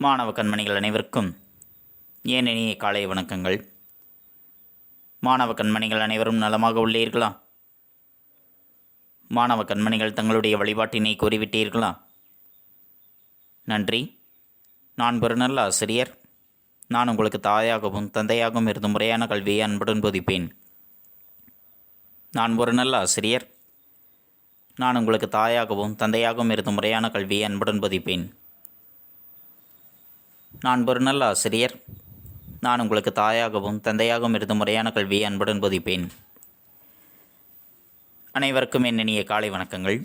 மாணவ கண்மணிகள் அனைவருக்கும் ஏன் இனிய காலை வணக்கங்கள். மாணவ கண்மணிகள் அனைவரும் நலமாக உள்ளீர்களா? மாணவ கண்மணிகள் தங்களுடைய வழிபாட்டினை கூறிவிட்டீர்களா? நன்றி. நான் ஒரு நல்ல ஆசிரியர். நான் உங்களுக்கு தாயாகவும் தந்தையாகவும் இருந்து முறையான கல்வியை அன்புடன் போதிப்பேன். நான் ஒரு நல்ல ஆசிரியர். நான் உங்களுக்கு தாயாகவும் தந்தையாகவும் இருந்து முறையான கல்வியை அன்புடன் போதிப்பேன். நான் ஒரு நல்ல ஆசிரியர். நான் உங்களுக்கு தாயாகவும் தந்தையாகவும் இருந்து முறையான கல்வியை அன்புடன் போதிப்பேன். அனைவருக்கும் என் இனிய காலை வணக்கங்கள்.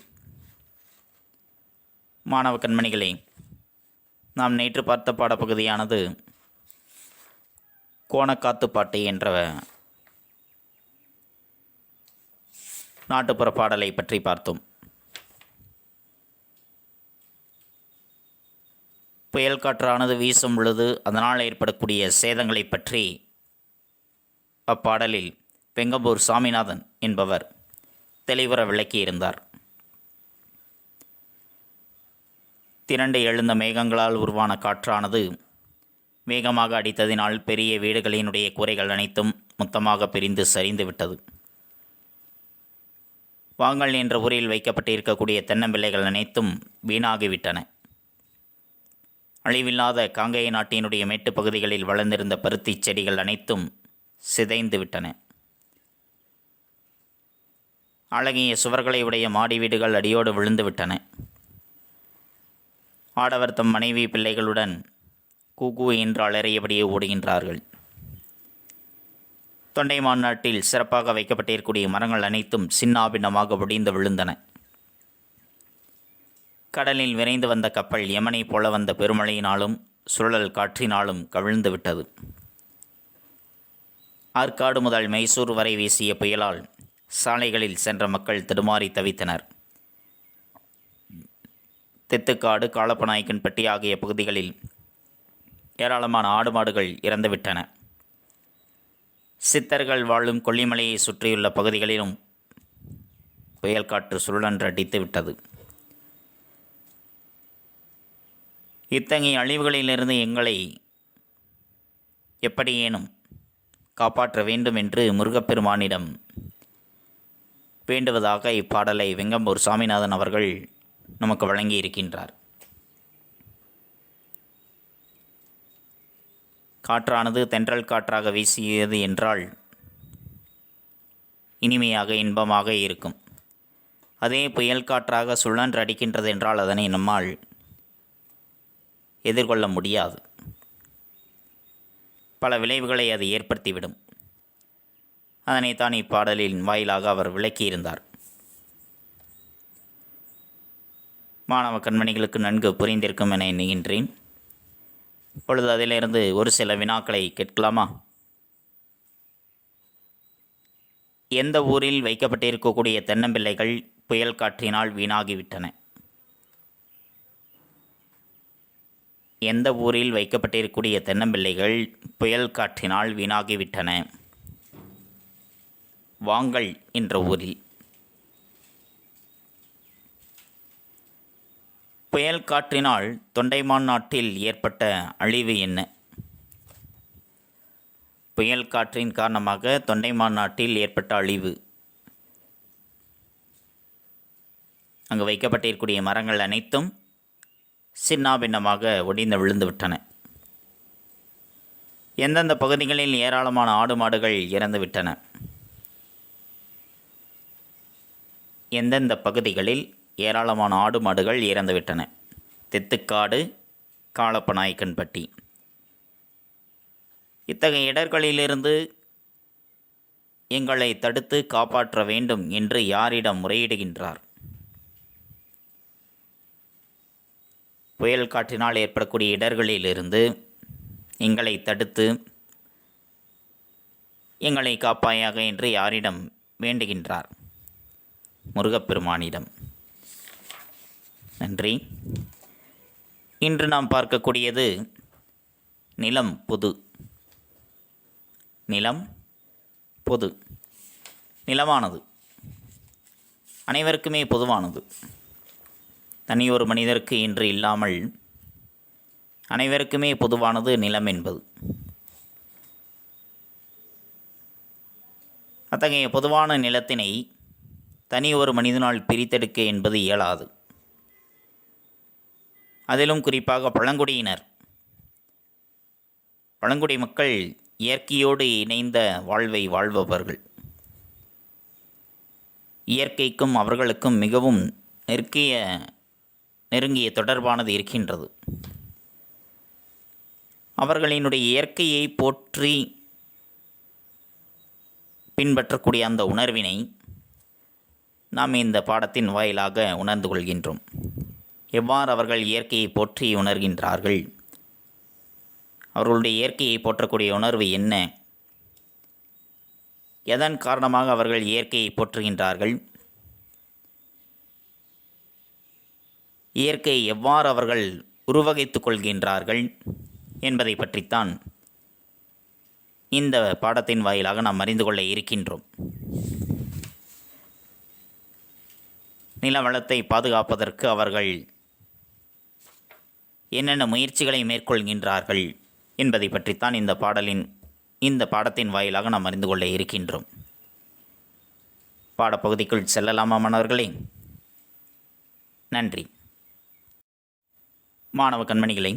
மாணவ கண்மணிகளே, நாம் நேற்று பார்த்த பாடப்பகுதியானது கோணக்காத்துப்பாட்டு என்ற நாட்டுப்புற பாடலை பற்றி பார்த்தோம். புயல் காற்றானது வீசும் பொழுது அதனால் ஏற்படக்கூடிய சேதங்களை பற்றி அப்பாடலில் வெங்கம்பூர் சாமிநாதன் என்பவர் தெளிவுற விளக்கியிருந்தார். திரண்டு எழுந்த மேகங்களால் உருவான காற்றானது வேகமாக அடித்ததினால் பெரிய வீடுகளினுடைய கூரைகள் அனைத்தும் மொத்தமாக பிரிந்து சரிந்து விட்டது. வாங்கல் என்ற ஊரில் வைக்கப்பட்டிருக்கக்கூடிய தென்னம்பிள்ளைகள் அனைத்தும் வீணாகிவிட்டன. அழிவில்லாத காங்கேய நாட்டினுடைய மேட்டுப் பகுதிகளில் வளர்ந்திருந்த பருத்தி செடிகள் அனைத்தும் சிதைந்து விட்டன. அழகிய சுவர்களை உடைய மாடி வீடுகள் அடியோடு விழுந்து விட்டன. ஆடவர் தம் மனைவி பிள்ளைகளுடன் கூகு என்று அலறியபடியே ஓடுகின்றார்கள். தொண்டைமான் நாட்டில் சிறப்பாக வைக்கப்பட்டிருக்கூடிய மரங்கள் அனைத்தும் சின்னாபின்னமாக ஒடிந்து விழுந்தன. கடலில் விரைந்து வந்த கப்பல் யமனை போல வந்த பெருமழையினாலும் சுழல் காற்றினாலும் கவிழ்ந்து விட்டது. ஆற்காடு முதல் மைசூர் வரை வீசிய புயலால் சாலைகளில் சென்ற மக்கள் தடுமாறி தவித்தனர். தெத்துக்காடு, காளப்பநாயக்கன்பட்டி ஆகிய பகுதிகளில் ஏராளமான ஆடு மாடுகள் இறந்துவிட்டன. சித்தர்கள் வாழும் கொல்லிமலையை சுற்றியுள்ள பகுதிகளிலும் புயல் காற்று சுழன்று அடித்து விட்டது. இத்தகைய அழிவுகளிலிருந்து எங்களை எப்படியேனும் காப்பாற்ற வேண்டும் என்று முருகப்பெருமானிடம் வேண்டுவதாக இப்பாடலை வெங்கம்பூர் சாமிநாதன் அவர்கள் நமக்கு வழங்கியிருக்கின்றார். காற்றானது தென்றல் காற்றாக வீசியது என்றால் இனிமையாக இன்பமாக இருக்கும். அதே புயல் காற்றாக சுழன்று அடிக்கின்றது என்றால் அதனை நம்மால் எதிர்கொள்ள முடியாது. பல விளைவுகளை அது ஏற்படுத்திவிடும். அதனைத்தான் இப்பாடலின் வாயிலாக அவர் விளக்கியிருந்தார். மாணவ கண்மணிகளுக்கு நன்கு புரிந்திருக்கும் என எண்ணுகின்றேன். இப்பொழுது அதிலிருந்து ஒரு சில வினாக்களை கேட்கலாமா? எந்த ஊரில் வைக்கப்பட்டிருக்கக்கூடிய தென்னம்பிள்ளைகள் புயல் காற்றினால் வீணாகிவிட்டன? எந்த ஊரில் வைக்கப்பட்டிருக்கக்கூடிய தென்னம்பிள்ளைகள் புயல் காற்றினால் வீணாகிவிட்டன? வாங்கல் என்ற ஊரில். புயல் காற்றினால் தொண்டைமான் நாட்டில் ஏற்பட்ட அழிவு என்ன? புயல் காற்றின் காரணமாக தொண்டைமான் நாட்டில் ஏற்பட்ட அழிவு, அங்கு வைக்கப்பட்டிருக்கக்கூடிய மரங்கள் அனைத்தும் சின்னாபின்னமாக ஒடிந்து விழுந்து விட்டன. எந்தெந்த பகுதிகளில் ஏராளமான ஆடு மாடுகள் இறந்து விட்டன? எந்தெந்த பகுதிகளில் ஏராளமான ஆடு மாடுகள் இறந்து விட்டன? தெத்துக்காடு, காளப்பநாயக்கன்பட்டி. இத்தகைய இடர்களிலிருந்து எங்களை தடுத்து காப்பாற்ற வேண்டும் என்று யாரிடம் முறையிடுகின்றார்? புயல் காற்றினால் ஏற்படக்கூடிய இடர்களிலிருந்து எங்களை தடுத்து எங்களை காப்பாயாக என்று யாரிடம் வேண்டுகின்றார்? முருகப்பெருமானிடம். நன்றி. இன்று நாம் பார்க்கக்கூடியது நிலம் பொது. நிலம் பொது. நிலமானது அனைவருக்குமே பொதுவானது. தனியொரு மனிதருக்கு என்று இல்லாமல் அனைவருக்குமே பொதுவானது நிலம் என்பது. அத்தகைய பொதுவான நிலத்தினை தனி ஒரு மனிதனால் பிரித்தெடுக்க என்பது இயலாது. அதிலும் குறிப்பாக பழங்குடி மக்கள் இயற்கையோடு இணைந்த வாழ்வை வாழ்பவர்கள். இயற்கைக்கும் அவர்களுக்கும் மிகவும் நெருங்கிய தொடர்பானது இருக்கின்றது. அவர்களினுடைய இயற்கையை போற்றி பின்பற்றக்கூடிய அந்த உணர்வினை நாம் இந்த பாடத்தின் வாயிலாக உணர்ந்து கொள்கின்றோம். எவ்வாறு அவர்கள் இயற்கையை போற்றி உணர்கின்றார்கள், அவர்களுடைய இயற்கையை போற்றக்கூடிய உணர்வு என்ன, எதன் காரணமாக அவர்கள் இயற்கையை போற்றுகின்றார்கள், இயற்கையை எவ்வாறு அவர்கள் உருவகித்து கொள்கின்றார்கள் என்பதை பற்றித்தான் இந்த பாடத்தின் வாயிலாக நாம் அறிந்து கொள்ள இருக்கின்றோம். நில வளத்தை பாதுகாப்பதற்கு அவர்கள் என்னென்ன முயற்சிகளை மேற்கொள்கின்றார்கள் என்பதை பற்றித்தான் இந்த பாடத்தின் வாயிலாக நாம் அறிந்து கொள்ள இருக்கின்றோம். பாடப்பகுதிக்குள் செல்லலாமா மாணவர்களே? நன்றி. மாணவ கண்மணிகளை,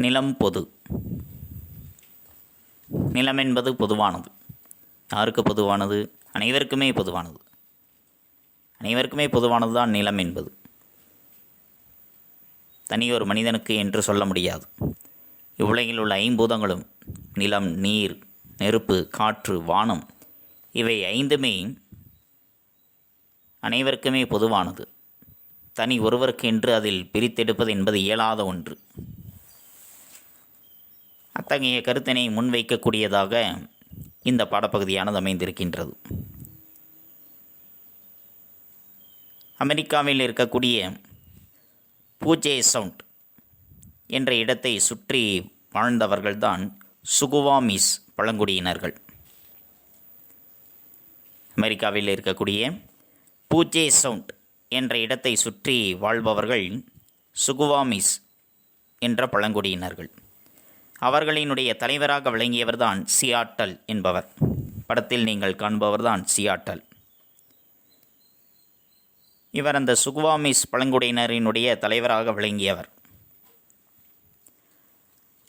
நிலம் பொது. நிலம் என்பது பொதுவானது. யாருக்கு பொதுவானது? அனைவருக்குமே பொதுவானது. அனைவருக்குமே பொதுவானது தான் நிலம் என்பது. தனியொரு மனிதனுக்கு என்று சொல்ல முடியாது. இவ்வுலகில் உள்ள ஐம்பூதங்களும் நிலம், நீர், நெருப்பு, காற்று, வானம் இவை ஐந்துமே அனைவருக்குமே பொதுவானது. தனி ஒருவருக்கு என்று அதில் பிரித்தெடுப்பது என்பது இயலாத ஒன்று. அத்தகைய கருத்தினை முன்வைக்கக்கூடியதாக இந்த பாடப்பகுதியானது அமைந்திருக்கின்றது. அமெரிக்காவில் இருக்கக்கூடிய பூஜெட் சவுண்ட் என்ற இடத்தை சுற்றி வாழ்ந்தவர்கள்தான் சுகுவாமிஸ் பழங்குடியினர்கள். அமெரிக்காவில் இருக்கக்கூடிய பூஜெட் சவுண்ட் என்ற இடத்தை சுற்றி வாழ்பவர்கள் சுகுவாமிஸ் என்ற பழங்குடியினர்கள். அவர்களினுடைய தலைவராக விளங்கியவர்தான் சியாட்டல் என்பவர். படத்தில் நீங்கள் காண்பவர்தான் சியாட்டல். இவர் அந்த சுகுவாமிஸ் பழங்குடியினரினுடைய தலைவராக விளங்கியவர்.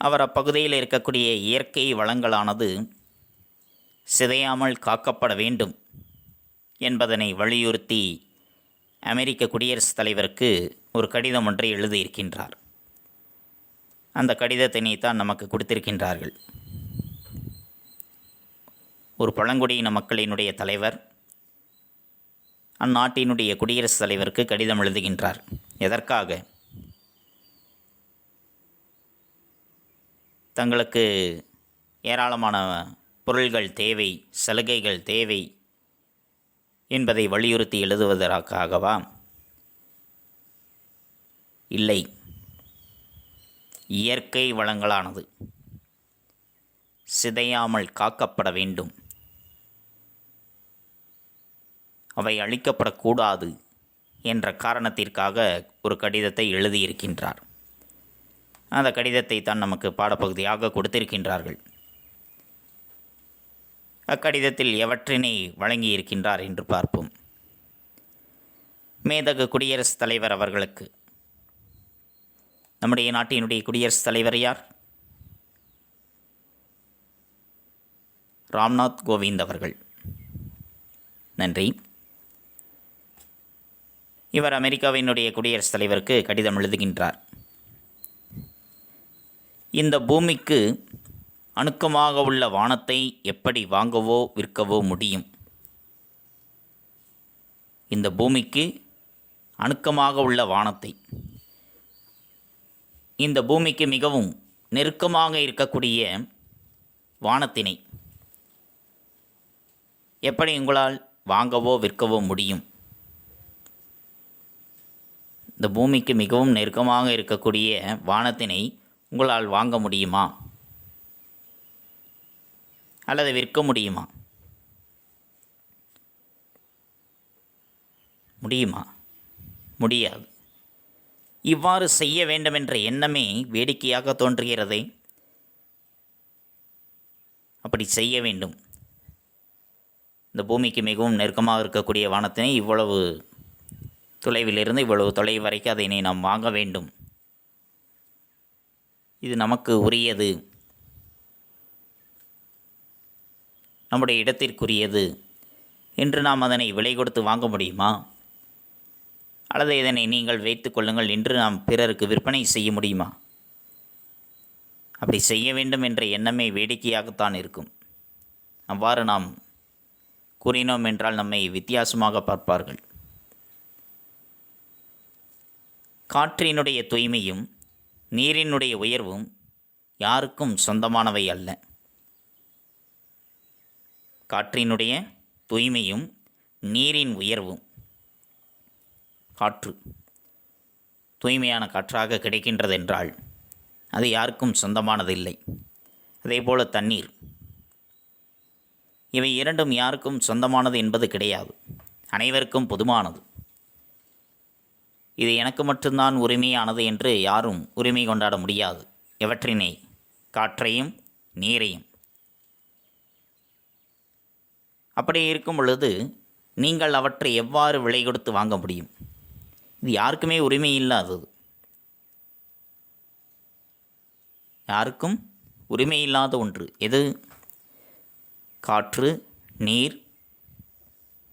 அவர் அப்பகுதியில் இருக்கக்கூடிய இயற்கை வளங்களானது சிதையாமல் காக்கப்பட வேண்டும் என்பதனை வலியுறுத்தி அமெரிக்க குடியரசுத் தலைவருக்கு ஒரு கடிதம் ஒன்றை எழுதியிருக்கின்றார். அந்த கடிதத்தினை தான் நமக்கு கொடுத்திருக்கின்றார்கள். ஒரு பழங்குடியின மக்களினுடைய தலைவர் அந்நாட்டினுடைய குடியரசுத் தலைவருக்கு கடிதம் எழுதுகின்றார். எதற்காக? தங்களுக்கு ஏராளமான பொருள்கள் தேவை, சலுகைகள் தேவை என்பதை வலியுறுத்தி எழுதுவதற்காகவா? இல்லை. இயற்கை வளங்களானது சிதையாமல் காக்கப்பட வேண்டும், அவை அழிக்கப்படக்கூடாது என்ற காரணத்திற்காக ஒரு கடிதத்தை எழுதியிருக்கின்றார். அந்த கடிதத்தை தான் நமக்கு பாடப்பகுதியாக கொடுத்திருக்கின்றார்கள். அக்கடிதத்தில் எவற்றினை வழங்கியிருக்கின்றார் என்று பார்ப்போம். மேதகு குடியரசுத் தலைவர் அவர்களுக்கு, நம்முடைய நாட்டினுடைய குடியரசுத் தலைவர் யார்? ராம்நாத் கோவிந்த் அவர்கள். நன்றி. இவர் அமெரிக்காவினுடைய குடியரசுத் தலைவருக்கு கடிதம் எழுதுகின்றார். இந்த பூமிக்கு அணுக்கமாக உள்ள வானத்தை எப்படி வாங்கவோ விற்கவோ முடியும்? இந்த பூமிக்கு அணுக்கமாக உள்ள வானத்தை, இந்த பூமிக்கு மிகவும் நெருக்கமாக இருக்கக்கூடிய வானத்தினை எப்படி உங்களால் வாங்கவோ விற்கவோ முடியும்? இந்த பூமிக்கு மிகவும் நெருக்கமாக இருக்கக்கூடிய வானத்தினை உங்களால் வாங்க முடியுமா அல்லது விற்க முடியுமா? முடியுமா? முடியாது. இவ்வாறு செய்ய வேண்டுமென்ற எண்ணமே வேடிக்கையாக தோன்றுகிறதே. அப்படி செய்ய வேண்டும். இந்த பூமிக்கு மிகவும் நெருக்கமாக இருக்கக்கூடிய வானத்தினை இவ்வளவு தொலைவிலிருந்து இவ்வளவு தொலைவு வரைக்கும் அதனை நாம் வாங்க வேண்டும். இது நமக்கு உரியது, நம்முடைய இடத்திற்குரியது என்று நாம் அதனை விலை கொடுத்து வாங்க முடியுமா? அல்லது இதனை நீங்கள் வைத்து கொள்ளுங்கள் என்று நாம் பிறருக்கு விற்பனை செய்ய முடியுமா? அப்படி செய்ய வேண்டும் என்ற எண்ணமே வேடிக்கையாகத்தான் இருக்கும். அவ்வாறு நாம் கூறினோம் என்றால் நம்மை வித்தியாசமாக பார்ப்பார்கள். காற்றினுடைய தூய்மையும் நீரினுடைய உயர்வும் யாருக்கும் சொந்தமானவை அல்ல. காற்றினுடைய தூய்மையும் நீரின் உயர்வும், காற்று தூய்மையான காற்றாக கிடைக்கின்றதென்றால் அது யாருக்கும் சொந்தமானதில்லை. அதேபோல தண்ணீர், இவை இரண்டும் யாருக்கும் சொந்தமானது என்பது கிடையாது, அனைவருக்கும் பொதுவானது. இது எனக்கு மட்டும்தான் உரிமையானது என்று யாரும் உரிமை கொண்டாட முடியாது. எவற்றினை? காற்றையும் நீரையும். அப்படி இருக்கும் பொழுது நீங்கள் அவற்றை எவ்வாறு விலை கொடுத்து வாங்க முடியும்? இது யாருக்குமே உரிமை இல்லாதது, யாருக்கும் உரிமை இல்லாத ஒன்று. எது? காற்று, நீர்,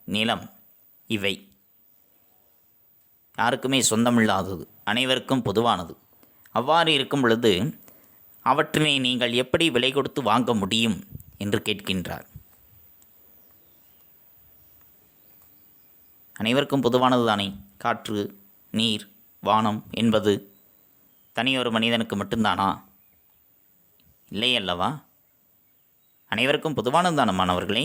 நிலம், இவை யாருக்குமே சொந்தமில்லாதது, அனைவருக்கும் பொதுவானது. அவ்வாறு இருக்கும் பொழுது அவற்றினை நீங்கள் எப்படி விலை கொடுத்து வாங்க முடியும் என்று கேட்கின்றார். அனைவருக்கும் பொதுவானது தானே காற்று, நீர், வானம் என்பது. தனியொரு மனிதனுக்கு மட்டும்தானா? இல்லை அல்லவா? அனைவருக்கும் பொதுவானது தானே மாணவர்களே.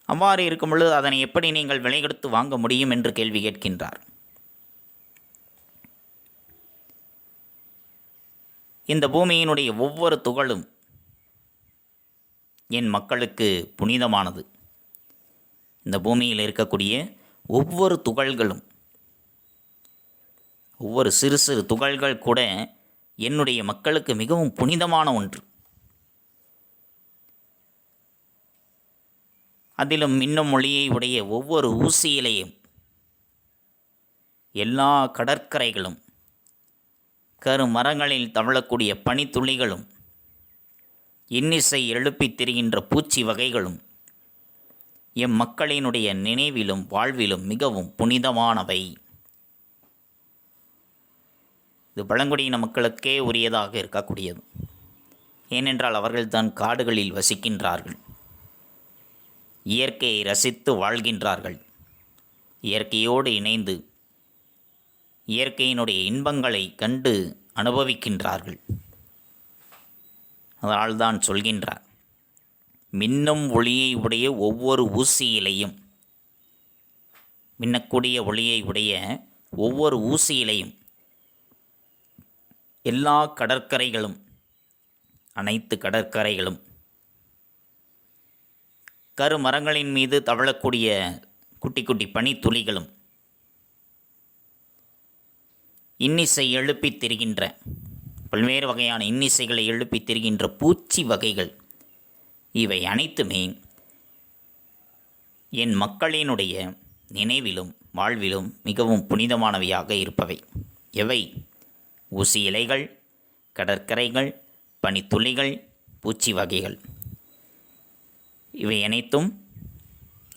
அவ்வாறு இருக்கும் பொழுது அதனை எப்படி நீங்கள் விலை கொடுத்து வாங்க முடியும் என்று கேள்வி கேட்கின்றார். இந்த பூமியினுடைய ஒவ்வொரு துகளும் என் மக்களுக்கு புனிதமானது. இந்த பூமியில் இருக்கக்கூடிய ஒவ்வொரு துகள்களும், ஒவ்வொரு சிறு சிறு துகள்கள் கூட என்னுடைய மக்களுக்கு மிகவும் புனிதமான ஒன்று. அதிலும் மின்னும் ஒளியை உடைய ஒவ்வொரு ஊசியிலையும் எல்லா கடற்கரைகளும், கருமரங்களில் தவழக்கூடிய பனித்துளிகளும், இன்னிசை எழுப்பித் திரிகின்ற பூச்சி வகைகளும் எம் மக்களினுடைய நினைவிலும் வாழ்விலும் மிகவும் புனிதமானவை. இது பழங்குடியின மக்களுக்கே உரியதாக இருக்கக்கூடியது. ஏனென்றால் அவர்கள்தான் காடுகளில் வசிக்கின்றார்கள், இயற்கையை ரசித்து வாழ்கின்றார்கள், இயற்கையோடு இணைந்து இயற்கையினுடைய இன்பங்களை கண்டு அனுபவிக்கின்றார்கள். அதனால்தான் சொல்கின்றார், மின்னும் ஒளியை உடைய ஒவ்வொரு ஊசியிலையும், மின்னக்கூடிய ஒளியை உடைய ஒவ்வொரு ஊசியிலையும் எல்லா கடற்கரைகளும், அனைத்து கடற்கரைகளும், கருமரங்களின் மீது தவழக்கூடிய குட்டி குட்டி பனித்துளிகளும், இன்னிசை எழுப்பித் திரிகின்ற பல்வேறு வகையான இன்னிசைகளை எழுப்பித் திரிகின்ற பூச்சி வகைகள், இவை அனைத்துமே என் மக்களினுடைய நினைவிலும் வாழ்விலும் மிகவும் புனிதமானவையாக இருப்பவை. எவை? ஊசி இலைகள், கடற்கரைகள், பனித்துளிகள், பூச்சி வகைகள். இவை அனைத்தும்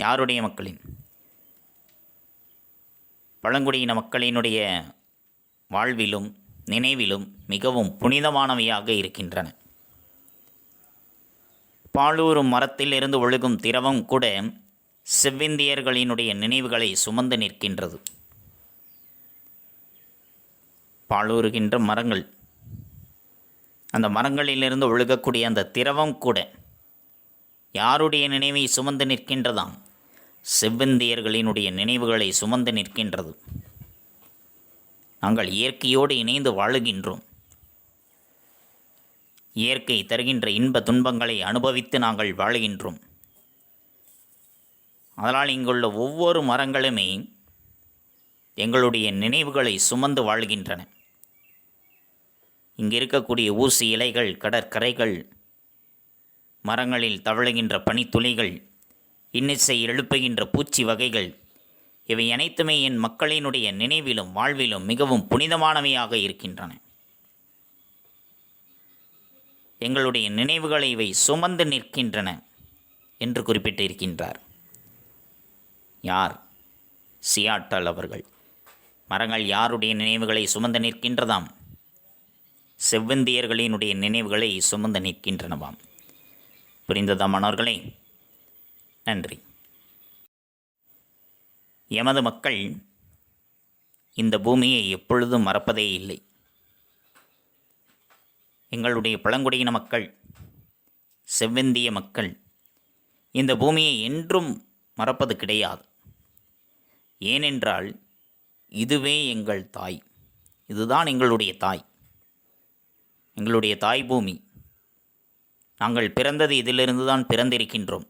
யாருடைய மக்களின்? பழங்குடியின மக்களினுடைய வாழ்விலும் நினைவிலும் மிகவும் புனிதமானவையாக இருக்கின்றன. பாலூரும் மரத்திலிருந்து ஒழுகும் திரவம் கூட செவ்விந்தியர்களினுடைய நினைவுகளை சுமந்து நிற்கின்றது. பாலூறுகின்ற மரங்கள், அந்த மரங்களிலிருந்து ஒழுகக்கூடிய அந்த திரவம் கூட யாருடைய நினைவை சுமந்து நிற்கின்றதாம்? செவ்விந்தியர்களினுடைய நினைவுகளை சுமந்து நிற்கின்றது. நாங்கள் இயற்கையோடு இணைந்து வாழுகின்றோம். இயற்கை தருகின்ற இன்ப துன்பங்களை அனுபவித்து நாங்கள் வாழுகின்றோம். அதனால் இங்குள்ள ஒவ்வொரு மரங்களுமே எங்களுடைய நினைவுகளை சுமந்து வாழ்கின்றன. இங்கு இருக்கக்கூடிய ஊசி இலைகள், கடற்கரைகள், மரங்களில் தவழுகின்ற பனித்துளிகள், இன்னிசை எழுப்புகின்ற பூச்சி வகைகள், இவை அனைத்துமே என் மக்களினுடைய நினைவிலும் வாழ்விலும் மிகவும் புனிதமானவையாக இருக்கின்றன. எங்களுடைய நினைவுகளை இவை சுமந்து நிற்கின்றன என்று குறிப்பிட்டிருக்கின்றார். யார்? சியாட்டல் அவர்கள். மரங்கள் யாருடைய நினைவுகளை சுமந்து நிற்கின்றதாம்? செவ்வந்தியர்களினுடைய நினைவுகளை சுமந்து நிற்கின்றனவாம். புரிந்ததா மாணவர்களே? நன்றி. எமது மக்கள் இந்த பூமியை எப்பொழுதும் மறப்பதே இல்லை. எங்களுடைய பழங்குடியின மக்கள், செவ்வந்திய மக்கள் இந்த பூமியை என்றும் மறப்பது கிடையாது. ஏனென்றால் இதுவே எங்கள் தாய். இதுதான் எங்களுடைய தாய், எங்களுடைய தாய் பூமி. நாங்கள் பிறந்தது இதிலிருந்து தான் பிறந்திருக்கின்றோம்.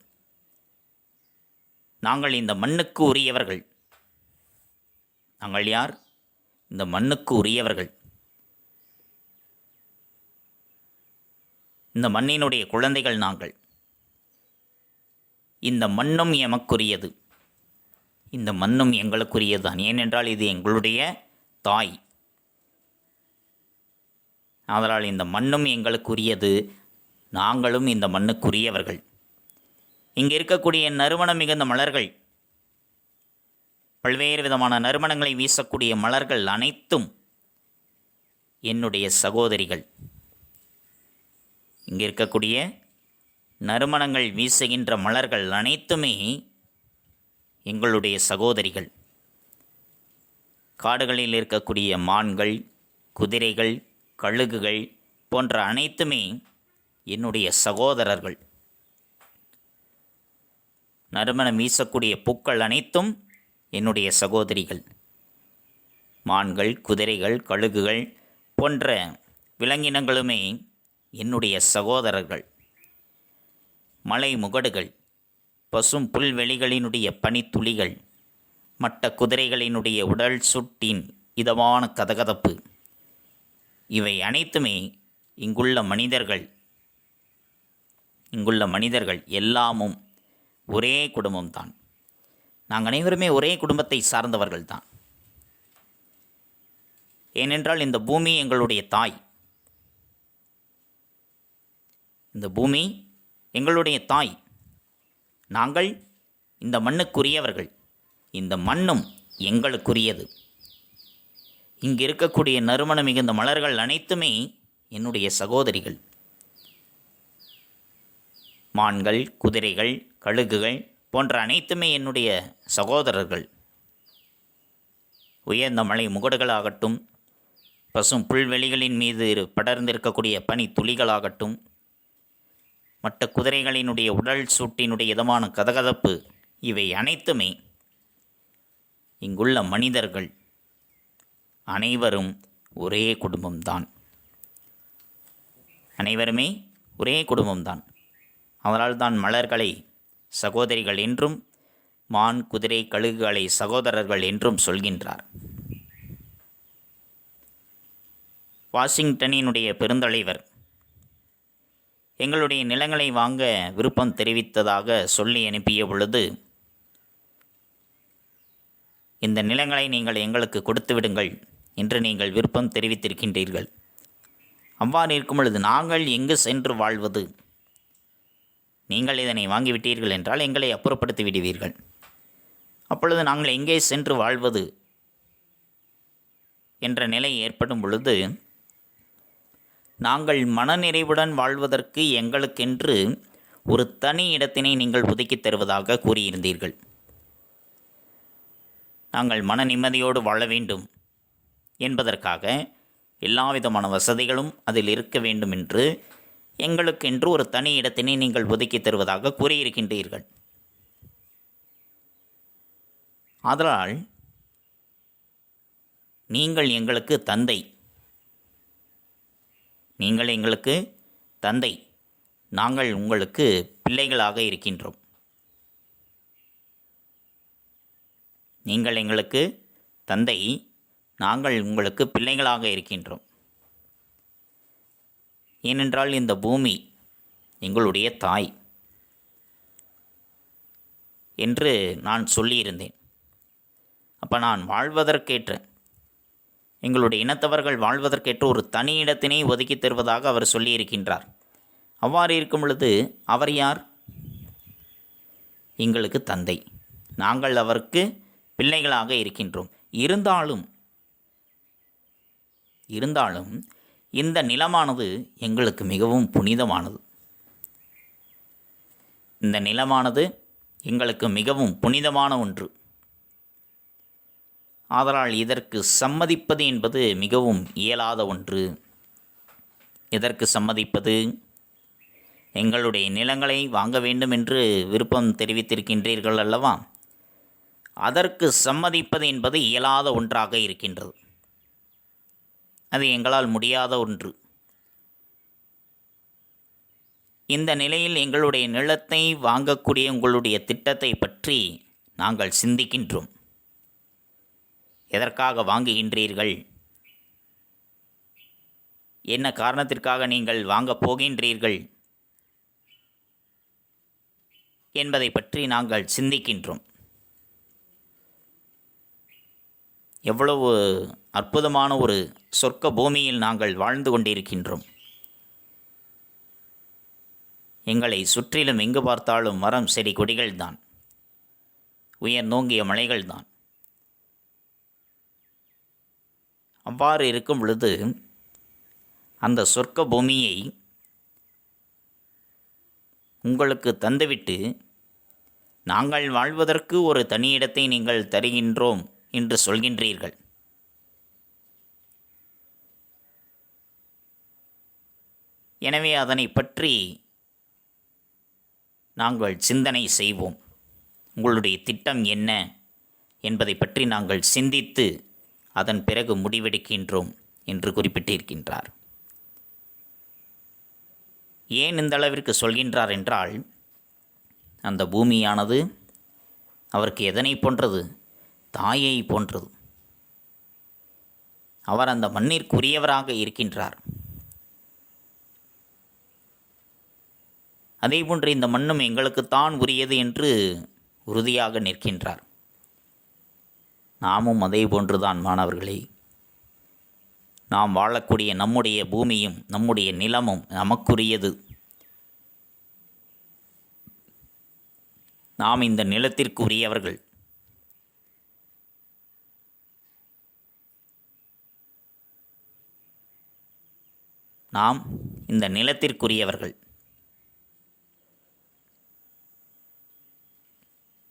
நாங்கள் இந்த மண்ணுக்கு உரியவர்கள். நாங்கள் யார்? இந்த மண்ணுக்கு உரியவர்கள். இந்த மண்ணினுடைய குழந்தைகள் நாங்கள். இந்த மண்ணும் எமக்குரியது, இந்த மண்ணும் எங்களுக்குரியது தான். ஏனென்றால் இது எங்களுடைய தாய். ஆதலால் இந்த மண்ணும் எங்களுக்குரியது, நாங்களும் இந்த மண்ணுக்குரியவர்கள். இங்கே இருக்கக்கூடிய நறுமணம் மிகுந்த மலர்கள், பல்வேறு விதமான நறுமணங்களை வீசக்கூடிய மலர்கள் அனைத்தும் என்னுடைய சகோதரிகள். இங்கே இருக்கக்கூடிய நறுமணங்கள் வீசுகின்ற மலர்கள் அனைத்துமே எங்களுடைய சகோதரிகள். காடுகளில் இருக்கக்கூடிய மான்கள், குதிரைகள், கழுகுகள் போன்ற அனைத்துமே என்னுடைய சகோதரர்கள். நறுமணம் வீசக்கூடிய பூக்கள் அனைத்தும் என்னுடைய சகோதரிகள். மான்கள், குதிரைகள், கழுகுகள் போன்ற விலங்கினங்களுமே என்னுடைய சகோதரர்கள். மலை முகடுகள், பசும் புல்வெளிகளினுடைய பனித்துளிகள், மட்ட குதிரைகளினுடைய உடல் சுட்டின் இதமான கதகதப்பு, இவை அனைத்துமே இங்குள்ள மனிதர்கள் எல்லாமும் ஒரே குடும்பம்தான். நாங்கள் அனைவருமே ஒரே குடும்பத்தை சார்ந்தவர்கள்தான். ஏனென்றால் இந்த பூமி எங்களுடைய தாய். இந்த பூமி எங்களுடைய தாய். நாங்கள் இந்த மண்ணுக்குரியவர்கள். இந்த மண்ணும் எங்களுக்குரியது. இங்கு இருக்கக்கூடிய நறுமணம் மிகுந்த மலர்கள் அனைத்துமே என்னுடைய சகோதரிகள். மான்கள், குதிரைகள், கழுகுகள் போன்ற அனைத்துமே என்னுடைய சகோதரர்கள். உயர்ந்த மலை முகடுகளாகட்டும், பசும் புல்வெளிகளின் மீது படர்ந்திருக்கக்கூடிய பனி துளிகளாகட்டும், மற்ற குதிரைகளினுடைய உடல் சூட்டினுடைய இதமான கதகதப்பு, இவை அனைத்துமே இங்குள்ள மனிதர்கள் அனைவரும் ஒரே குடும்பம்தான். அனைவருமே ஒரே குடும்பம்தான். அதனால் தான் மலர்களை சகோதரிகள் என்றும், மான், குதிரை, கழுகுகளை சகோதரர்கள் என்றும் சொல்கின்றார். வாஷிங்டனினுடைய பெருந்தலைவர் எங்களுடைய நிலங்களை வாங்க விருப்பம் தெரிவித்ததாக சொல்லி அனுப்பிய பொழுது, இந்த நிலங்களை நீங்கள் எங்களுக்கு கொடுத்து விடுங்கள் என்று நீங்கள் விருப்பம் தெரிவித்திருக்கின்றீர்கள். அவ்வாறு இருக்கும் பொழுது நாங்கள் எங்கு சென்று வாழ்வது? நீங்கள் இதனை வாங்கிவிட்டீர்கள் என்றால் எங்களை அப்புறப்படுத்தி விடுவீர்கள். அப்பொழுது நாங்கள் எங்கே சென்று வாழ்வது என்ற நிலை ஏற்படும் பொழுது, நாங்கள் மனநிறைவுடன் வாழ்வதற்கு எங்களுக்கென்று ஒரு தனி இடத்தினை நீங்கள் ஒதுக்கித் தருவதாக கூறியிருந்தீர்கள். நாங்கள் மன நிம்மதியோடு வாழ வேண்டும் என்பதற்காக எல்லாவிதமான வசதிகளும் அதில் இருக்க வேண்டும் என்று எங்களுக்கென்று ஒரு தனி இடத்தினை நீங்கள் ஒதுக்கித் தருவதாக கூறியிருக்கின்றீர்கள். ஆதலால் நீங்கள் எங்களுக்கு தந்தை. நீங்கள் எங்களுக்கு தந்தை, நாங்கள் உங்களுக்கு பிள்ளைகளாக இருக்கின்றோம். நீங்கள் எங்களுக்கு தந்தை, நாங்கள் உங்களுக்கு பிள்ளைகளாக இருக்கின்றோம். ஏனென்றால் இந்த பூமி எங்களுடைய தாய் என்று நான் சொல்லியிருந்தேன். அப்போ நான் வாழ்வதற்கேற்ற, எங்களுடைய இனத்தவர்கள் வாழ்வதற்கேற்ற ஒரு தனி இடத்தினை ஒதுக்கி தருவதாக அவர் சொல்லியிருக்கின்றார். அவ்வாறு இருக்கும் பொழுது அவர் யார்? எங்களுக்கு தந்தை. நாங்கள் அவருக்கு பிள்ளைகளாக இருக்கின்றோம். இருந்தாலும் இந்த நிலமானது எங்களுக்கு மிகவும் புனிதமானது. இந்த நிலமானது எங்களுக்கு மிகவும் புனிதமான ஒன்று. ஆதலால் இதற்கு சம்மதிப்பது என்பது மிகவும் இயலாத ஒன்று. எதற்கு சம்மதிப்பது? எங்களுடைய நிலங்களை வாங்க வேண்டும் என்று விருப்பம் தெரிவித்திருக்கின்றீர்கள் அல்லவா? அதற்கு சம்மதிப்பது என்பது இயலாத ஒன்றாக இருக்கின்றது. அது எங்களால் முடியாத ஒன்று. இந்த நிலையில் எங்களுடைய நிலத்தை வாங்கக்கூடிய உங்களுடைய திட்டத்தை பற்றி நாங்கள் சிந்திக்கின்றோம். எதற்காக வாங்குகின்றீர்கள்? என்ன காரணத்திற்காக நீங்கள் வாங்கப் போகின்றீர்கள் என்பதை பற்றி நாங்கள் சிந்திக்கின்றோம். எவ்வளவு அற்புதமான ஒரு சொர்க்க பூமியில் நாங்கள் வாழ்ந்து கொண்டிருக்கின்றோம். எங்களை சுற்றிலும் எங்கு பார்த்தாலும் மரம் செடி கொடிகள்தான், உயர் நோங்கிய மலைகள்தான். அவ்வாறு இருக்கும் பொழுது அந்த சொர்க்க பூமியை உங்களுக்கு தந்துவிட்டு நாங்கள் வாழ்வதற்கு ஒரு தனி இடத்தை நீங்கள் தருகின்றோம் என்று சொல்கின்றீர்கள். எனவே அதனை பற்றி நாங்கள் சிந்தனை செய்வோம். உங்களுடைய திட்டம் என்ன என்பதை பற்றி நாங்கள் சிந்தித்து அதன் பிறகு முடிவெடுக்கின்றோம் என்று குறிப்பிட்டிருக்கின்றார். ஏன் இந்த அளவிற்கு சொல்கின்றார் என்றால், அந்த பூமியானது அவருக்கு எதனை போன்றது? தாயை போன்றது. அவர் அந்த மண்ணிற்குரியவராக இருக்கின்றார். அதேபோன்று இந்த மண்ணும் எங்களுக்குத்தான் உரியது என்று உறுதியாக நிற்கின்றார். நாமும் அதே போன்றுதான் மாணவர்களே. நாம் வாழக்கூடிய நம்முடைய பூமியும் நம்முடைய நிலமும் நமக்குரியது. நாம் இந்த நிலத்திற்கு உரியவர்கள். நாம் இந்த நிலத்திற்குரியவர்கள்.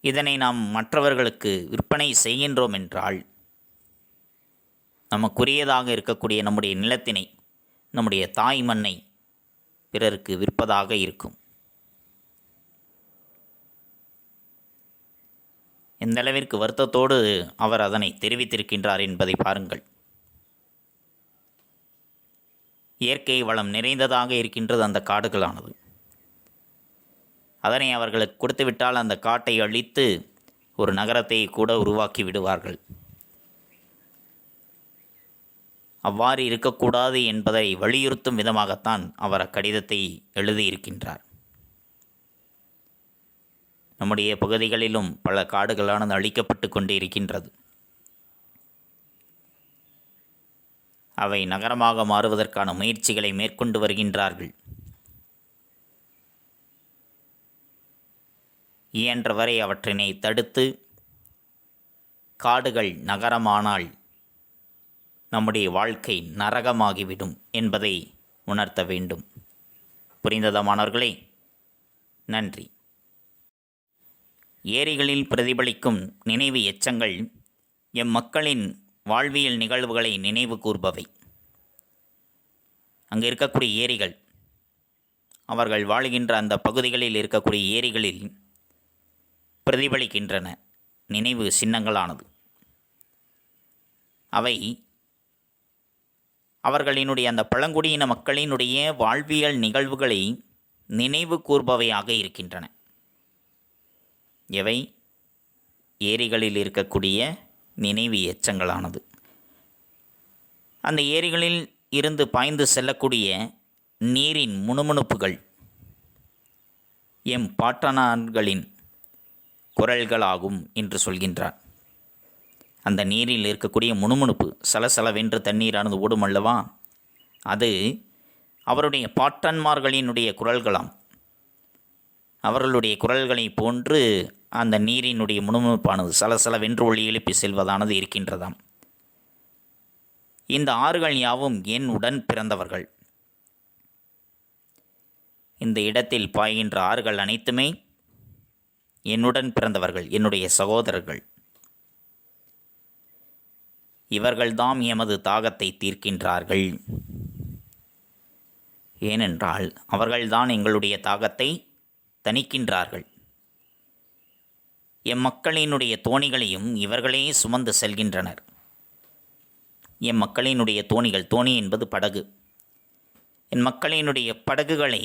இதனை நாம் மற்றவர்களுக்கு விற்பனை செய்கின்றோம் என்றால், நமக்குரியதாக இருக்கக்கூடிய நம்முடைய நிலத்தினை, நம்முடைய தாய் மண்ணை பிறருக்கு விற்பதாக இருக்கும். எந்த அளவிற்கு வருத்தத்தோடு அவர் அதனை தெரிவித்திருக்கின்றார் என்பதை பாருங்கள். இயற்கை வளம் நிறைந்ததாக இருக்கின்றது அந்த காடுகளானது. அதனை அவர்களுக்கு கொடுத்துவிட்டால் அந்த காட்டை அழித்து ஒரு நகரத்தை கூட உருவாக்கி விடுவார்கள். அவ்வாறு இருக்கக்கூடாது என்பதை வலியுறுத்தும் விதமாகத்தான் அவர் அக்கடிதத்தை எழுதியிருக்கின்றார். நம்முடைய பகுதிகளிலும் பல காடுகளானது அழிக்கப்பட்டு கொண்டே இருக்கின்றது. அவை நகரமாக மாறுவதற்கான முயற்சிகளை மேற்கொண்டு வருகின்றார்கள். இயன்றவரை அவற்றினை தடுத்து காடுகள் நகரமானால் நம்முடைய வாழ்க்கை நரகமாகிவிடும் என்பதை உணர்த்த வேண்டும். புரிந்ததா மாணவர்களே? நன்றி. ஏரிகளில் பிரதிபலிக்கும் நினைவு எச்சங்கள் எம் மக்களின் வாழ்வியல் நிகழ்வுகளை நினைவு கூர்பவை. அங்கு இருக்கக்கூடிய ஏரிகள், அவர்கள் வாழுகின்ற அந்த பகுதிகளில் இருக்கக்கூடிய ஏரிகளில் பிரதிபலிக்கின்றன நினைவு சின்னங்களானது. அவை அவர்களினுடைய அந்த பழங்குடியின மக்களினுடைய வாழ்வியல் நிகழ்வுகளை நினைவு கூர்பவையாக இருக்கின்றன. எவை? ஏரிகளில் இருக்கக்கூடிய நினைவு எச்சங்களானது. அந்த ஏரிகளில் இருந்து பாய்ந்து செல்லக்கூடிய நீரின் முணுமுணுப்புகள் எம் பாட்டனார்களின் குரல்களாகும் என்று சொல்கின்றார். அந்த நீரில் இருக்கக்கூடிய முணுமுணுப்பு, சலசலவென்று தண்ணீரானது ஓடும் அல்லவா, அது அவருடைய பாட்டன்மார்களினுடைய குரல்களாம். அவர்களுடைய குரல்களை போன்று அந்த நீரினுடைய முணுமுணுப்பானது சலசலவென்று ஒளி எழுப்பி செல்வதானது இருக்கின்றதாம். இந்த ஆறுகள் யாவும் என் உடன் பிறந்தவர்கள். இந்த இடத்தில் பாய்கின்ற ஆறுகள் அனைத்துமே என்னுடன் பிறந்தவர்கள், என்னுடைய சகோதரர்கள். இவர்கள்தாம் எமது தாகத்தை தீர்க்கின்றார்கள். ஏனென்றால் அவர்கள்தான் எங்களுடைய தாகத்தை தணிக்கின்றார்கள். எம் மக்களினுடைய தோணிகளையும் இவர்களே சுமந்து செல்கின்றனர். எம் மக்களினுடைய தோணிகள், தோணி என்பது படகு, என் மக்களினுடைய படகுகளை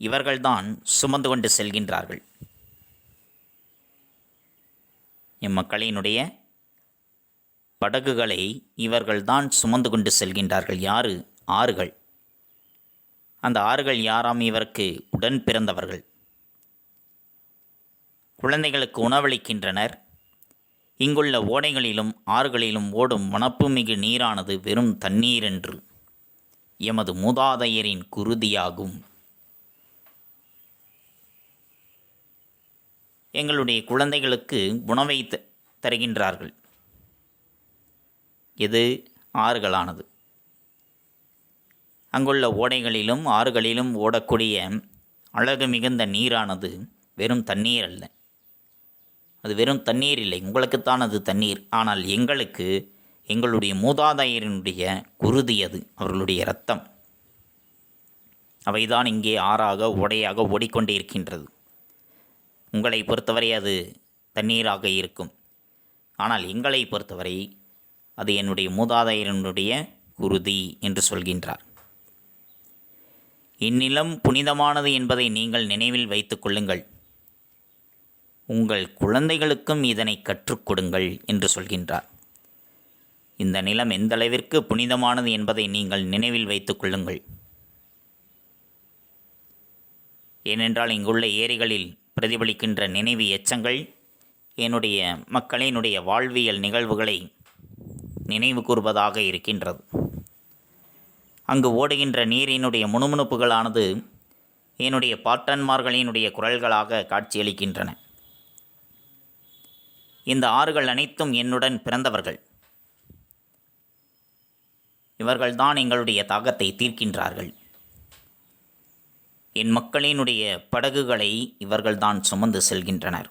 இவர்கள்தான் சுமந்து கொண்டு செல்கின்றார்கள். எம் மக்களினுடைய படகுகளை இவர்கள்தான் சுமந்து கொண்டு செல்கின்றார்கள். யாரு? ஆறுகள். அந்த ஆறுகள் யாராம்? இவருக்கு உடன் பிறந்தவர்கள். குழந்தைகளுக்கு உணவளிக்கின்றனர். இங்குள்ள ஓடைகளிலும் ஆறுகளிலும் ஓடும் வனப்புமிகு நீரானது வெறும் தண்ணீரென்று எமது மூதாதையரின் குருதியாகும். எங்களுடைய குழந்தைகளுக்கு உணவை தருகின்றார்கள். இது ஆறுகளானது. அங்குள்ள ஓடைகளிலும் ஆறுகளிலும் ஓடக்கூடிய அழகு மிகுந்த நீரானது வெறும் தண்ணீர் அல்ல. அது வெறும் தண்ணீர் இல்லை, உங்களுக்குத்தான் அது தண்ணீர். ஆனால் எங்களுக்கு, எங்களுடைய மூதாதையரினுடைய குருதி அது, அவர்களுடைய இரத்தம். அவைதான் இங்கே ஆறாக ஓடையாக ஓடிக்கொண்டே இருக்கின்றது. உங்களை பொறுத்தவரை அது தண்ணீராக இருக்கும். ஆனால் எங்களை பொறுத்தவரை அது என்னுடைய மூதாதையரினுடைய குருதி என்று சொல்கின்றார். இந்நிலம் புனிதமானது என்பதை நீங்கள் நினைவில் வைத்துக் கொள்ளுங்கள். உங்கள் குழந்தைகளுக்கும் இதனை கற்றுக் கொடுங்கள் என்று சொல்கின்றார். இந்த நிலம் எந்தளவிற்கு புனிதமானது என்பதை நீங்கள் நினைவில் வைத்துக் கொள்ளுங்கள். ஏனென்றால் இங்குள்ள ஏரிகளில் பிரதிபலிக்கின்ற நினைவு எச்சங்கள் என்னுடைய மக்களினுடைய வாழ்வியல் நிகழ்வுகளை நினைவு கூர்வதாக இருக்கின்றது. அங்கு ஓடுகின்ற நீரினுடைய முணுமுணுப்புகளானது என்னுடைய பாட்டன்மார்களினுடைய குரல்களாக காட்சியளிக்கின்றன. இந்த ஆறுகள் அனைத்தும் என்னுடன் பிறந்தவர்கள். இவர்கள்தான் எங்களுடைய தாகத்தை தீர்க்கின்றார்கள். என் மக்களினுடைய படகுகளை இவர்கள்தான் சுமந்து செல்கின்றனர்.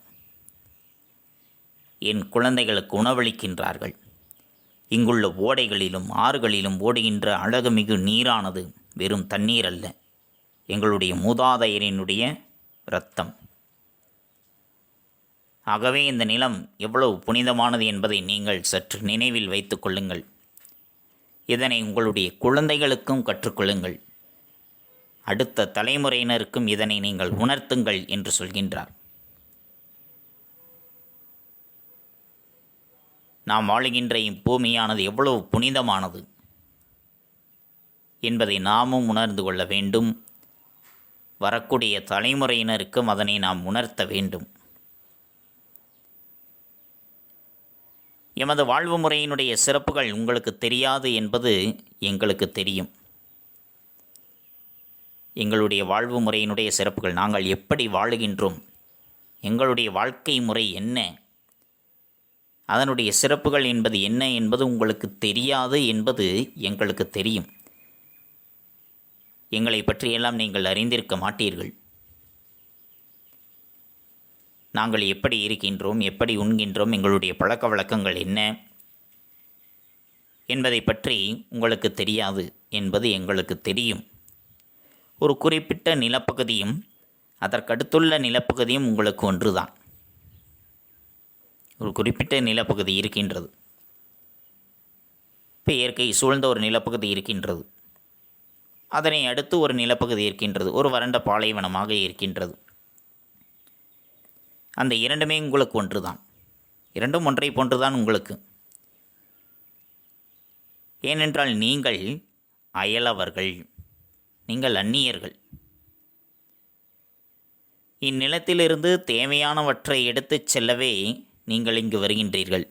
என் குழந்தைகளுக்கு உணவளிக்கின்றார்கள். இங்குள்ள ஓடைகளிலும் ஆறுகளிலும் ஓடுகின்ற அழகுமிகு நீரானது வெறும் தண்ணீர் அல்ல, எங்களுடைய மூதாதையரினுடைய இரத்தம். ஆகவே இந்த நிலம் எவ்வளவு புனிதமானது என்பதை நீங்கள் சற்று நினைவில் வைத்துக் கொள்ளுங்கள். இதனை உங்களுடைய குழந்தைகளுக்கும் கற்றுக்கொள்ளுங்கள். அடுத்த தலைமுறையினருக்கும் இதனை நீங்கள் உணர்த்துங்கள் என்று சொல்கின்றார். நாம் வாழுகின்ற இப்பூமியானது எவ்வளவு புனிதமானது என்பதை நாமும் உணர்ந்து கொள்ள வேண்டும். வரக்கூடிய தலைமுறையினருக்கும் அதனை நாம் உணர்த்த வேண்டும். எமது வாழ்வு முறையினுடைய சிறப்புகள் உங்களுக்கு தெரியாது என்பது எங்களுக்கு தெரியும். எங்களுடைய வாழ்வு முறையினுடைய சிறப்புகள், நாங்கள் எப்படி வாழுகின்றோம், எங்களுடைய வாழ்க்கை முறை என்ன, அதனுடைய சிறப்புகள் என்பது என்ன என்பது உங்களுக்கு தெரியாது என்பது எங்களுக்கு தெரியும். எங்களை பற்றியெல்லாம் நீங்கள் அறிந்திருக்க மாட்டீர்கள். நாங்கள் எப்படி இருக்கின்றோம், எப்படி உண்கின்றோம், எங்களுடைய பழக்க வழக்கங்கள் என்ன என்பதை பற்றி உங்களுக்கு தெரியாது என்பது எங்களுக்கு தெரியும். ஒரு குறிப்பிட்ட நிலப்பகுதியும் அதற்கடுத்துள்ள நிலப்பகுதியும் உங்களுக்கு ஒன்றுதான். ஒரு குறிப்பிட்ட நிலப்பகுதி இருக்கின்றது. இப்போ இயற்கை சூழ்ந்த ஒரு நிலப்பகுதி இருக்கின்றது. அதனை அடுத்து ஒரு நிலப்பகுதி இருக்கின்றது, ஒரு வறண்ட பாலைவனமாக இருக்கின்றது. அந்த இரண்டுமே உங்களுக்கு ஒன்றுதான். இரண்டும் ஒன்றை போன்றுதான் உங்களுக்கு. ஏனென்றால் நீங்கள் அயலவர்கள், நீங்கள் அந்நியர்கள். இந்நிலத்திலிருந்து தேவையானவற்றை எடுத்துச் செல்லவே நீங்கள் இங்கு வருகின்றீர்கள்.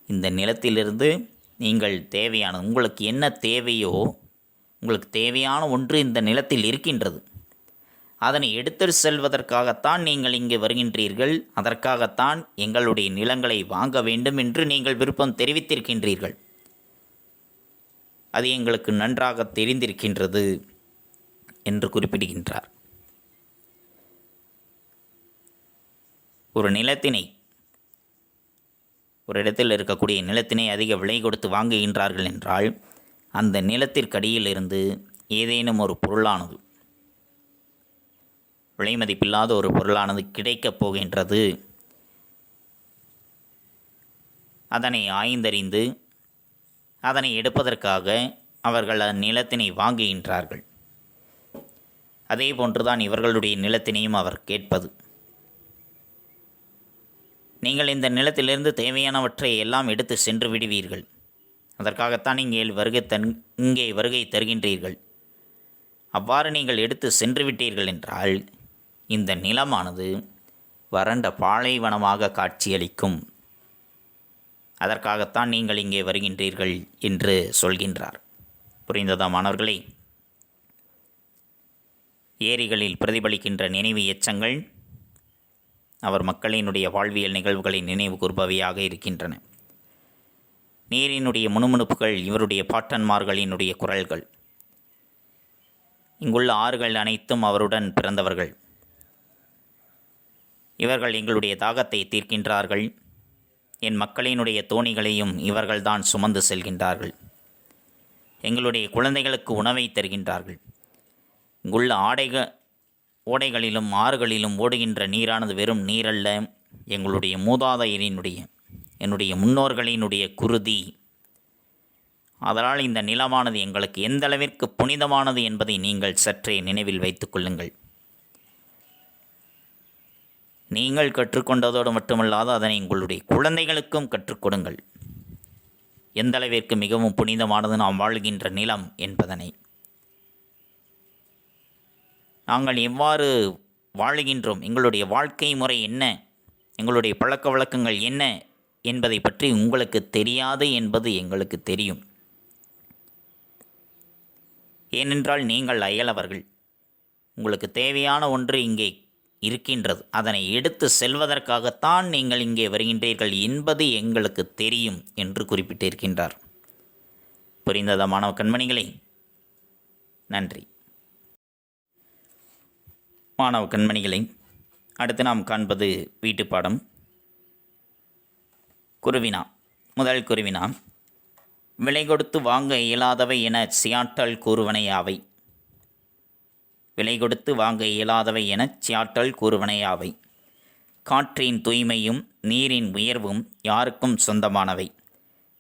இந்த நிலத்திலிருந்து நீங்கள் உங்களுக்கு என்ன தேவையோ, உங்களுக்கு தேவையான ஒன்று இந்த நிலத்தில் இருக்கின்றது. அதனை எடுத்து செல்வதற்காகத்தான் நீங்கள் இங்கு வருகின்றீர்கள். அதற்காகத்தான் எங்களுடைய நிலங்களை வாங்க வேண்டும் என்று நீங்கள் விருப்பம் தெரிவித்திருக்கின்றீர்கள். அது எங்களுக்கு நன்றாக தெரிந்திருக்கின்றது என்று குறிப்பிடுகின்றார். ஒரு இடத்தில் இருக்கக்கூடிய நிலத்தினை அதிக விலை கொடுத்து வாங்குகின்றார்கள் என்றால், அந்த நிலத்திற்கடியிலிருந்து ஏதேனும் ஒரு பொருளானது, விலை மதிப்பில்லாத ஒரு பொருளானது கிடைக்கப் போகின்றது. அதனை ஆய்ந்தறிந்து அதனை எடுப்பதற்காக அவர்கள் நிலத்தினை வாங்குகின்றார்கள். அதே போன்றுதான் இவர்களுடைய நிலத்தினையும் அவர் கேட்பது. நீங்கள் இந்த நிலத்திலிருந்து தேவையானவற்றை எல்லாம் எடுத்து சென்று விடுவீர்கள். அதற்காகத்தான் இங்கே வருகை தருகின்றீர்கள். அவ்வாறு நீங்கள் எடுத்து சென்று விட்டீர்கள் என்றால், இந்த நிலமானது வறண்ட பாலைவனமாக காட்சியளிக்கும். அதற்காகத்தான் நீங்கள் இங்கே வருகின்றீர்கள் என்று சொல்கின்றார். புரிந்ததா மாணவர்களே? ஏரிகளில் பிரதிபலிக்கின்ற நினைவு எச்சங்கள் அவர் மக்களினுடைய வாழ்வியல் நிகழ்வுகளை நினைவு கூர்பவையாக இருக்கின்றன. நீரினுடைய முணுமுணுப்புகள் இவருடைய பாட்டன்மார்களினுடைய குரல்கள். இங்குள்ள ஆறுகள் அனைத்தும் அவருடன் பிறந்தவர்கள். இவர்கள் எங்களுடைய தாகத்தை தீர்க்கின்றார்கள். என் மக்களினுடைய தோணிகளையும் இவர்கள்தான் சுமந்து செல்கின்றார்கள். எங்களுடைய குழந்தைகளுக்கு உணவை தருகின்றார்கள். இங்குள்ள ஓடைகளிலும் ஆறுகளிலும் ஓடுகின்ற நீரானது வெறும் நீரல்ல, எங்களுடைய என்னுடைய முன்னோர்களினுடைய குருதி. அதனால் இந்த நிலமானது எங்களுக்கு எந்த அளவிற்கு புனிதமானது என்பதை நீங்கள் சற்றே நினைவில் வைத்துக் கொள்ளுங்கள். நீங்கள் கற்றுக்கொண்டதோடு மட்டுமல்லாது அதனை உங்களுடைய குழந்தைகளுக்கும் கற்றுக் கொடுங்கள். எந்த அளவிற்கு மிகவும் புனிதமானது நாம் வாழ்கின்ற நிலம் என்பதனை. நாங்கள் எவ்வாறு வாழுகின்றோம், எங்களுடைய வாழ்க்கை முறை என்ன, எங்களுடைய பழக்க வழக்கங்கள் என்ன என்பதை பற்றி உங்களுக்கு தெரியாது என்பது எங்களுக்கு தெரியும். ஏனென்றால் நீங்கள் அயலவர்கள். உங்களுக்கு தேவையான ஒன்று இங்கே இருக்கின்றது. அதனை எடுத்து செல்வதற்காகத்தான் நீங்கள் இங்கே வருகின்றீர்கள் என்பது எங்களுக்கு தெரியும் என்று குறிப்பிட்டிருக்கின்றார். புரிந்ததா மாணவ கண்மணிகளே? நன்றி. மாணவ கண்மணிகளை, அடுத்து நாம் காண்பது வீட்டுப்பாடம். குருவினா. முதல் குருவினா, விலை கொடுத்து வாங்க இயலாதவை என சியாட்டல் கூறுவனையாவை. விலை கொடுத்து வாங்க இயலாதவை எனச் சியாட்டல் கூறுவனையாவை. காற்றின் தூய்மையும் நீரின் உயர்வும் யாருக்கும் சொந்தமானவை.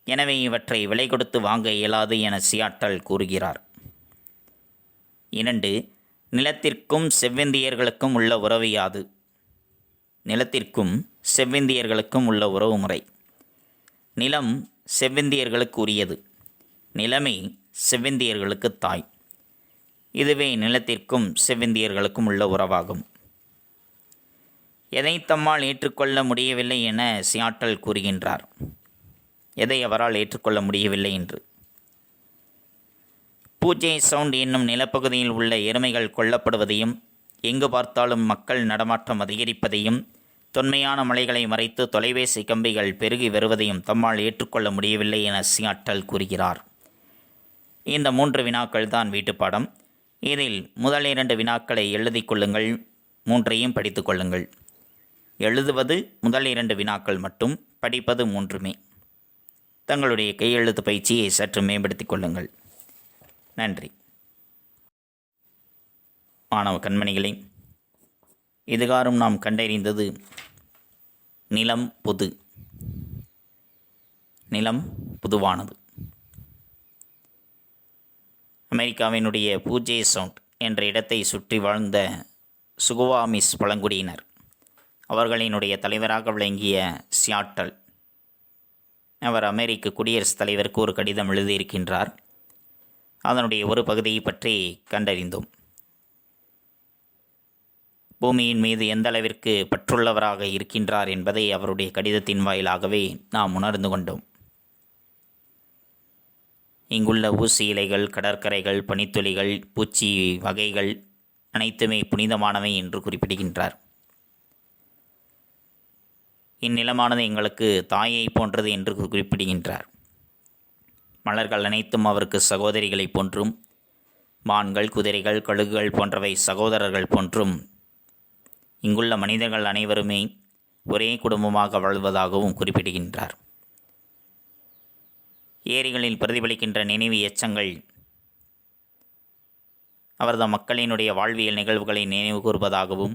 எனவே இவற்றை விலை கொடுத்து வாங்க இயலாது என சியாட்டல் கூறுகிறார். 2. நிலத்திற்கும் செவ்விந்தியர்களுக்கும் உள்ள உறவு யாது? நிலத்திற்கும் செவ்விந்தியர்களுக்கும் உள்ள உறவு முறை. நிலம் செவ்விந்தியர்களுக்கு உரியது. நிலமே செவ்விந்தியர்களுக்கு தாய். இதுவே நிலத்திற்கும் செவ்விந்தியர்களுக்கும் உள்ள உறவாகும். எதை தம்மால் ஏற்றுக்கொள்ள முடியவில்லை என சியாட்டல் கூறுகின்றார். எதை அவரால் ஏற்றுக்கொள்ள முடியவில்லை என்று. பூஜை சவுண்ட் என்னும் நிலப்பகுதியில் உள்ள எருமைகள் கொல்லப்படுவதையும், எங்கு பார்த்தாலும் மக்கள் நடமாட்டம் அதிகரிப்பதையும், தொன்மையான மலைகளை மறைத்து தொலைபேசி கம்பிகள் பெருகி வருவதையும் தம்மால் ஏற்றுக்கொள்ள முடியவில்லை என சியாட்டல் கூறுகிறார். இந்த 3 வினாக்கள் தான் வீட்டுப்பாடம். இதில் முதல் 2 வினாக்களை எழுதி கொள்ளுங்கள், 3ஐயும் படித்து கொள்ளுங்கள். எழுதுவது முதல் 2 வினாக்கள் மட்டும், படிப்பது 3மே. தங்களுடைய கையெழுத்து பயிற்சியை சற்று மேம்படுத்திக் கொள்ளுங்கள். நன்றி. மாணவ கண்மணிகளே, இதுகாரும் நாம் கண்டறிந்தது நிலம் பொது. நிலம் பொதுவானது. அமெரிக்காவினுடைய பூஜே சவுண்ட் என்ற இடத்தை சுற்றி வாழ்ந்த சுகுவாமிஸ் பழங்குடியினர், அவர்களினுடைய தலைவராக விளங்கிய சியாட்டல் அவர் அமெரிக்க குடியரசுத் தலைவருக்கு ஒரு கடிதம் எழுதியிருக்கின்றார். அதனுடைய ஒரு பகுதியை பற்றி கண்டறிந்தோம். பூமியின் மீது எந்த அளவிற்கு பற்றுள்ளவராக இருக்கின்றார் என்பதை அவருடைய கடிதத்தின் வாயிலாகவே நாம் உணர்ந்து கொண்டோம். இங்குள்ள ஊசி இலைகள், கடற்கரைகள், பனித்துளிகள், பூச்சி வகைகள் அனைத்துமே புனிதமானவை என்று குறிப்பிடுகின்றார். இந்நிலமானது எங்களுக்கு தாயை போன்றது என்று குறிப்பிடுகின்றார். மலர்கள் அனைத்தும் அவருக்கு சகோதரிகளைப் போன்றும், மான்கள், குதிரைகள், கழுகுகள் போன்றவை சகோதரர்கள் போன்றும், இங்குள்ள மனிதர்கள் அனைவருமே ஒரே குடும்பமாக வாழ்வதாகவும் குறிப்பிடுகின்றார். ஏரிகளில் பிரதிபலிக்கின்ற நினைவு எச்சங்கள் அவரது மக்களினுடைய வாழ்வியல் நிகழ்வுகளை நினைவு கூர்வதாகவும்,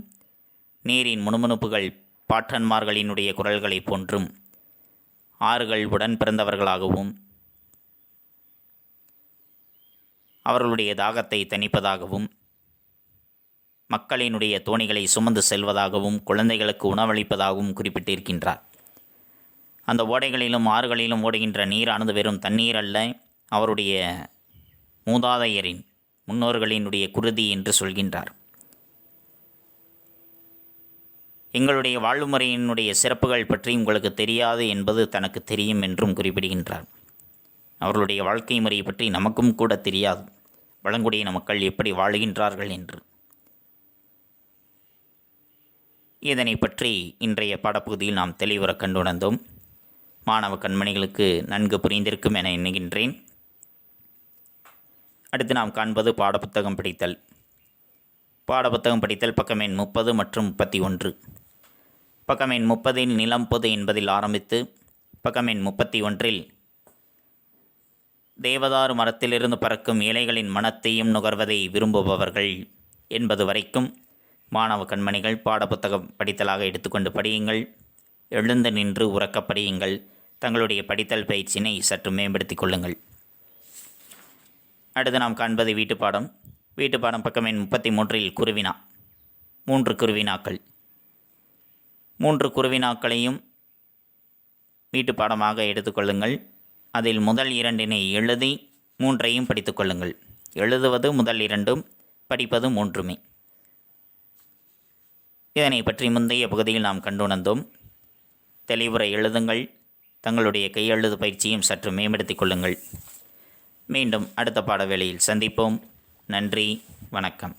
நீரின் முணுமுணுப்புகள் பாட்டன்மார்களினுடைய குரல்களைப் போன்றும், ஆறுகள் உடன் பிறந்தவர்களாகவும் அவர்களுடைய தாகத்தை தணிப்பதாகவும், மக்களினுடைய தோணிகளை சுமந்து செல்வதாகவும், குழந்தைகளுக்கு உணவளிப்பதாகவும் குறிப்பிட்டிருக்கின்றார். அந்த ஓடைகளிலும் ஆறுகளிலும் ஓடுகின்ற நீரானது வெறும் தண்ணீர் அல்ல, அவருடைய மூதாதையரின் முன்னோர்களினுடைய குருதி என்று சொல்கின்றார். எங்களுடைய வாழ்வுமுறையினுடைய சிறப்புகள் பற்றி உங்களுக்கு தெரியாது என்பது தனக்கு தெரியும் என்றும் குறிப்பிடுகின்றார். அவர்களுடைய வாழ்க்கை முறையை பற்றி நமக்கும் கூட தெரியாது, பழங்குடியின மக்கள் எப்படி வாழுகின்றார்கள் என்று. இதனை பற்றி இன்றைய பாடப்பகுதியில் நாம் தெளிவுற கண்டுணர்ந்தோம். மாணவ கண்மணிகளுக்கு நன்கு புரிந்திருக்கும் என எண்ணுகின்றேன். அடுத்து நாம் காண்பது பாடப்புத்தகம் படித்தல். பாடப்புத்தகம் படித்தல் பக்கம் எண் 30 மற்றும் 31. பக்கம் எண் 30 நிலம் பொது என்பதில் ஆரம்பித்து பக்கம் எண் 31 தேவதாரு மரத்திலிருந்து பறக்கும் இலைகளின் மனத்தையும் நுகர்வதை விரும்புபவர்கள் என்பது வரைக்கும் மாணவ கண்மணிகள் பாடப்புத்தகம் படித்தலாக எடுத்துக்கொண்டு படியுங்கள். எழுந்து நின்று உறக்க படியுங்கள். தங்களுடைய படித்தல் பயிற்சியினை சற்று மேம்படுத்திக் கொள்ளுங்கள். அடுத்து நாம் காண்பது வீட்டுப்பாடம். வீட்டுப்பாடம் பக்கம் எண் 33 குருவினா. 3 குருவினாக்கள். 3 குருவினாக்களையும் வீட்டுப்பாடமாக எடுத்துக்கொள்ளுங்கள். அதில் முதல் 2 எழுதி 3 படித்து கொள்ளுங்கள். எழுதுவது முதல் 2, படிப்பது 3. இதனை பற்றி முந்தைய பகுதியில் நாம் கண்டுணர்ந்தோம். தெளிவுற எழுதுங்கள். தங்களுடைய கையெழுத்து பயிற்சியும் சற்று மேம்படுத்திக் கொள்ளுங்கள். மீண்டும் அடுத்த பாட வேளையில் சந்திப்போம். நன்றி, வணக்கம்.